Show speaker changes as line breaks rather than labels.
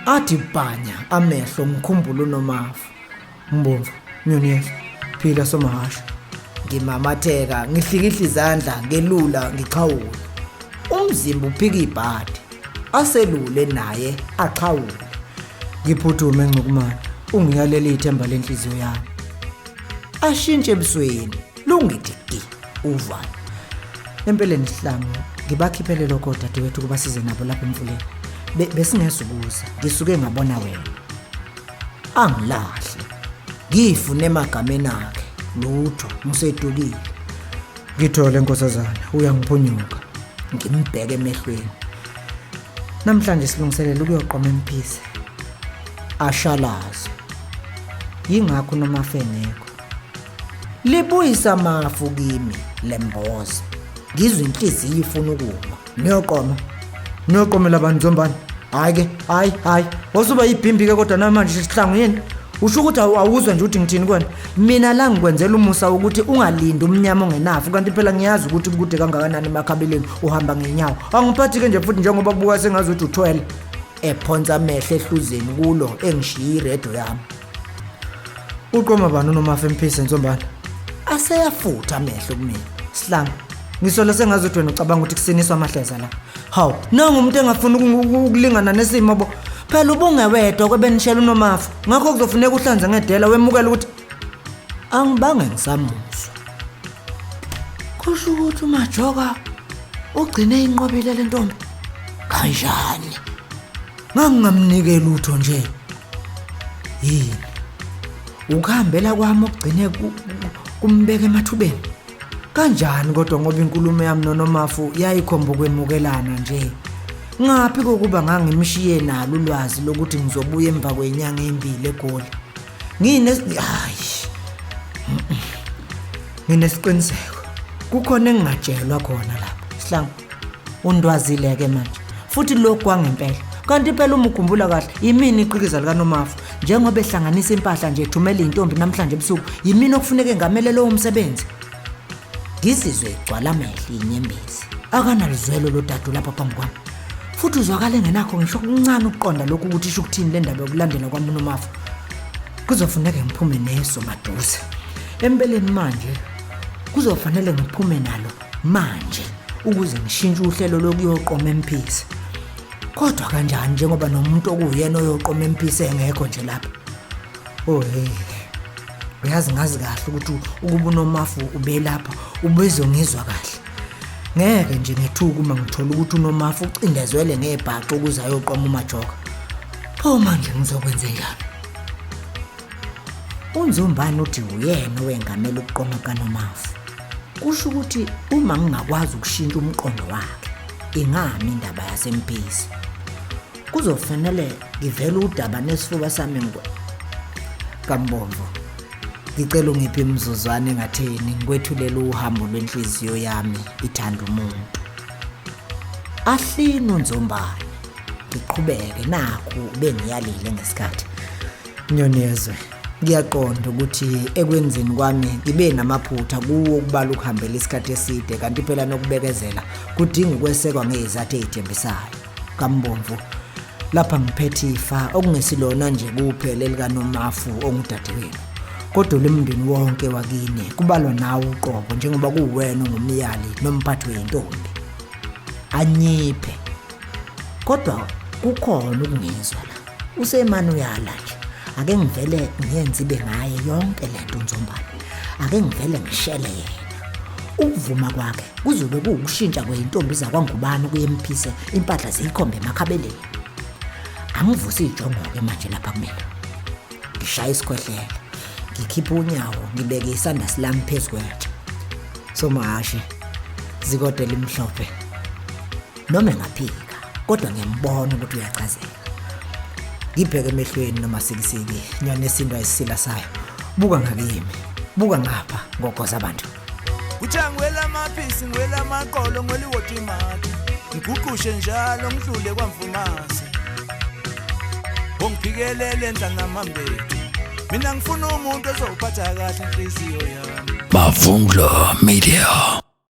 athi bhanya amehlo ngikhumbulo nomafu. Mbomvu, Nyoniyezo, phila somahasha. Ngimamatheka, ngihlikihla izandla, ngelula, ngiqhawula. Umzimba uphika ibhadi, aselule naye aqhawule. Ngiphuthume Ngcukumane, ungiyalele ithemba lenhliziyo yami. Ashintshe ebusweni, lungithi gi, uvalo. Empeleni Sihlangu, ngibakhiphele lokho dadewethu kuba size nabo lapha emfuleni. Besingezukuza, ngisuke ngabona wena. Angilahle. Ngifune emagameni akhe, lutho, ngisedukile. Ngithole Nkosazana, uyangiphunyuka. Ngimbheke emehlweni. Namhlanje silungiselela ukuyoqoma emphisi. Ashalazi. Yingakho noma feneko. Libuyisa amafu kimi lemboza. Ngizwe inhliziyo ifuna ukuma. Niyoqomela abantu Zombane. Hayi. Wasuba ibhimbi ke kodwa namanje Sihlangu yini? Usho ukuthi awuzwa nje ukuthi ngithini kona. Mina la ngikwenzela umusa ukuthi ungalindi umnyama ongenafu kanti phela ngiyazi ukuthi kude kangakanani emakhabeleni uhamba ngenyawo. Angiphathi ke nje futhi njengoba kubuka sengazi ukuthi uthwele. Ephonsa amehlo ehluzeni kulo engishiya iredo yami. Uqoma bani nomafa emphisi Nzombane? Aseyafutha amehlo kumina. Sihlangu, ngisola sengazi ukuthi wena ucabanga ukuthi kusiniswa amahleza la. Hawu, nangu umuntu engafuna ukulingana nesimo bo. Phela ubungewedwa kwebenishela unomafa. Ngakho kuzofuneka uhlanze ngedela wemukela ukuthi angibange ngisamuzwa. Kusho ukuthi uMajoka ugcine inqobile le ntombi. Kanjani? Ngangingamnike lutho nje. Yini? Ukuhambela kwami ogcine kumbeka emathubeni. Kanjani kodwa ngoba inkulumo yami noNomafu yayikhomba ukwemukelana nje. Ngaphi kokuba ngangimshiye nalo ulwazi lokuthi ngizobuya emva kwenyanga embili eGoli. Nginesiqiniseko. Kukhona engingatshelwa khona lapha. Sihlangu, undwazile ke manje. Futhi lokhu kwangempela. Kanti phela uma ukhumbula kahle, yimini iqhikiza lika Nomafu. Njengoba ehlanganisa impahla nje ethumela intombi namhlanje ebusuku, yimini okufuneka ngamele lo umsebenzi. Ngizizwe igcwala amehlo inyembezi. Akanalizwelo lo dadu lapha phambi kwami. Futhi uzwakala engenakho ngisho kuncane ukuqonda lokhu ukuthi isho ukuthini le ndaba yokulandela kwami uNomafu. Kuzofuneka ngiphume neso maduze. Empeleni manje kuzofanele ngiphume nalo manje ukuze ngishintshe uhlelo lokuyoqoma emphisi. Kodwa kanjani njengoba nomuntu okuyena oyoqoma emphisi engekho nje lapha. Uyazi ngazi kahle ukuthi ukuba uNomafu ube lapha ubezongizwa kahle. Ngeke nje ngethuka uma ngithola ukuthi uNomafu ucindezwele ngebhaqa ukuze ayoqoma uMajoka. Pho manje ngizokwenza njani? UNzombane uthi uyena owengamela ukuqoma kaNomafu. Kusho ukuthi uma ngingakwazi ukushintsha umqondo wakhe, ingami indaba yasemphisi. Kuzofanele ngivele udaba nesifuba sami Kambombo. Ngicela ungiphe imizuzwana engatheni ngikwethulela uhambo lwenhliziyo yami ithanda umuntu. Ahlino Nzombane. Ngiqhubeke nakho bengiyalile ngesikhathi. Nyonezwe, ngiyaqonda ukuthi ekwenzeni kwami ngibe namaphutha kuwo ukubala ukuhambela isikhathi eside kanti phela nokubekezela kudinga ukwesekwa ngezathu ezithembisayo. Kambomvu, lapha ngiphethe ifa okungesilona nje kuphela likaNomafu ongudadewenu. Kodwa lemndeni wonke wakini kubalwa nawe uqobo njengoba kuwena ngumyali nomphathi wentombi. Anyiphe. Kodwa kukhona ukungizwa la. Usemani uyala nje. Ake ngivele ngiyenze ibe ngaye yonke lento uNzombane. Ake ngivele ngishele yena. Ukuvuma kwakhe kuzobe kuukushintsha kweintombi zakwaNgubane kuyemphise impahla ziyikhombe emakhabeleni. Angivusi ijongo ke manje lapha kumina. Ngishaya isikhwehlela. Ngikhipha unyawo ngibeke isandla silami phezukwathi. Somahashi zikodela imhlophe. Noma ngaphika kodwa ngiyambona ukuthi uyachazeka. Ngibheke emehlweni noma sikisiki nyane isindwa isila sayo. Buka ngakimi. Buka ngapha ngogoza abantu.
Ngithangwela amaphisi ngwela amaqolo ngoliwoti imali. Ngiguqushe njalo ngidlule kwamvumasi. Ngiphikelele endla ngamambeki. Mina ngifuna umuntu ozophatha kahle inhliziyo yami.
Mavunglo Media.